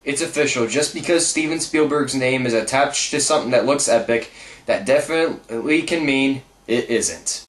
It's official. Just because Steven Spielberg's name is attached to something that looks epic, that definitely can mean it isn't.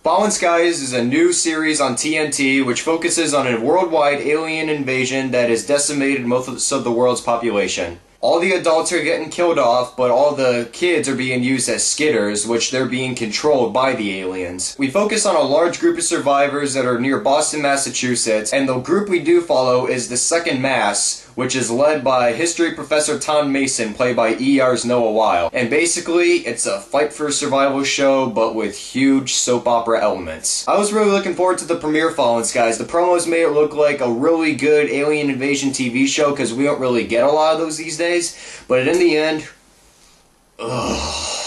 Fallen Skies is a new series on TNT which focuses on a worldwide alien invasion that has decimated most of the world's population. All the adults are getting killed off, but all the kids are being used as skitters, which they're being controlled by the aliens. We focus on a large group of survivors that are near Boston, Massachusetts, and the group we do follow is the Second Mass, which is led by history professor Tom Mason, played by ER's Noah Wyle. And basically, it's a fight for survival show, but with huge soap opera elements. I was really looking forward to the premiere of Fallen Skies. The promos made it look like a really good alien invasion TV show, because we don't really get a lot of those these days. But in the end, ugh.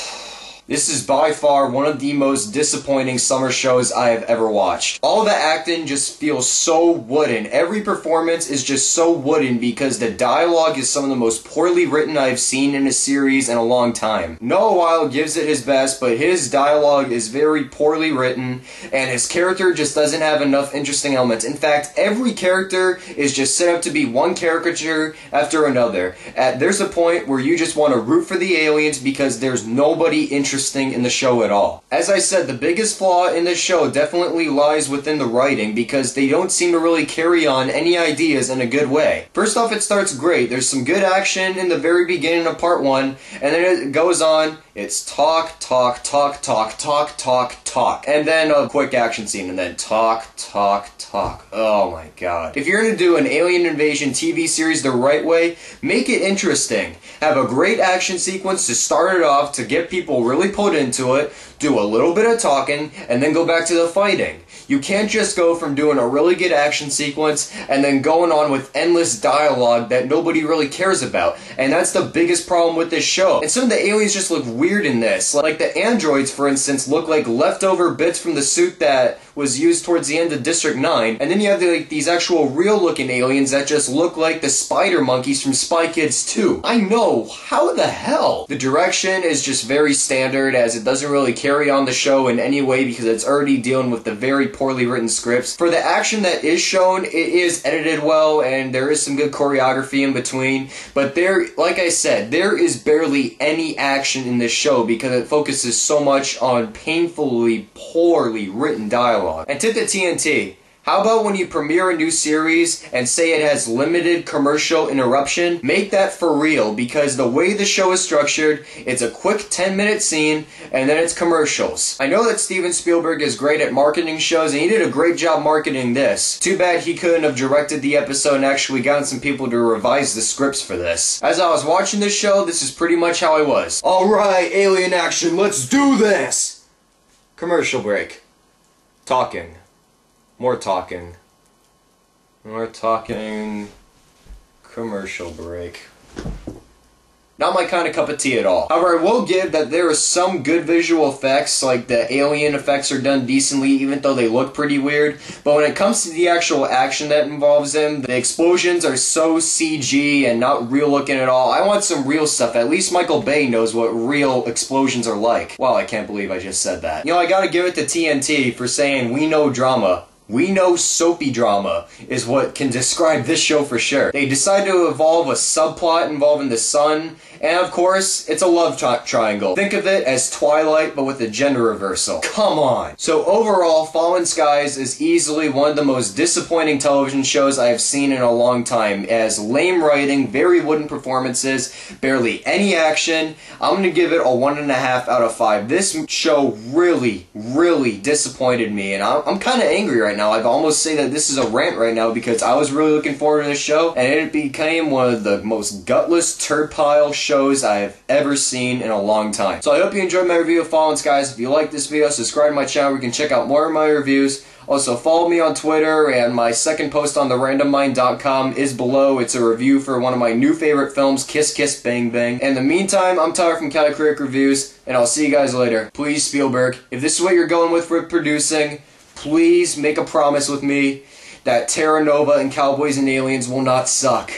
This is by far one of the most disappointing summer shows I have ever watched. All the acting just feels so wooden. Every performance is just so wooden because the dialogue is some of the most poorly written I've seen in a series in a long time. Noah Wyle gives it his best, but his dialogue is very poorly written, and his character just doesn't have enough interesting elements. In fact, every character is just set up to be one caricature after another. There's a point where you just want to root for the aliens because there's nobody interesting in the show at all. As I said, the biggest flaw in this show definitely lies within the writing because they don't seem to really carry on any ideas in a good way. First off, it starts great. There's some good action in the very beginning of part 1, and then it goes on. It's talk, talk, talk, talk, talk, talk, talk. And then a quick action scene, and then talk, talk, talk. Oh my god. If you're gonna do an alien invasion TV series the right way, make it interesting. Have a great action sequence to start it off to get people really put into it, do a little bit of talking, and then go back to the fighting. You can't just go from doing a really good action sequence and then going on with endless dialogue that nobody really cares about. And that's the biggest problem with this show. And some of the aliens just look weird in this. Like the androids, for instance, look like leftover bits from the suit that was used towards the end of District 9. And then you have these actual real-looking aliens that just look like the spider monkeys from Spy Kids 2. I know, how the hell? The direction is just very standard, as it doesn't really carry on the show in any way because it's already dealing with the very poorly written scripts. For the action that is shown, it is edited well, and there is some good choreography in between, but like I said, there is barely any action in this show because it focuses so much on painfully poorly written dialogue. And tip to TNT, how about when you premiere a new series and say it has limited commercial interruption? Make that for real, because the way the show is structured, it's a quick 10-minute scene and then it's commercials. I know that Steven Spielberg is great at marketing shows, and he did a great job marketing this. Too bad he couldn't have directed the episode and actually gotten some people to revise the scripts for this. As I was watching this show, this is pretty much how I was. Alright, alien action, let's do this! Commercial break. Talking. More talking. More talking. Commercial break. Not my kind of cup of tea at all. However, I will give that there are some good visual effects, like the alien effects are done decently even though they look pretty weird. But when it comes to the actual action that involves them, the explosions are so CG and not real looking at all. I want some real stuff. At least Michael Bay knows what real explosions are like. Wow, I can't believe I just said that. You know, I gotta give it to TNT for saying we know drama. We know soapy drama is what can describe this show for sure. They decided to evolve a subplot involving the sun, and of course, it's a love triangle. Think of it as Twilight, but with a gender reversal. Come on! So overall, Fallen Skies is easily one of the most disappointing television shows I have seen in a long time. It has lame writing, very wooden performances, barely any action. I'm gonna give it a 1.5 out of 5. This show really, really disappointed me, and I'm kinda angry right now. I'd almost say that this is a rant right now because I was really looking forward to this show, and it became one of the most gutless turd pile shows I have ever seen in a long time. So I hope you enjoyed my review of Fallen Skies. If you like this video, subscribe to my channel where you can check out more of my reviews. Also, follow me on Twitter, and my second post on therandommind.com is below. It's a review for one of my new favorite films, Kiss Kiss Bang Bang. In the meantime, I'm Tyler from Catacrytic Reviews, and I'll see you guys later. Please, Spielberg, if this is what you're going with for producing, please make a promise with me that Terra Nova and Cowboys and Aliens will not suck.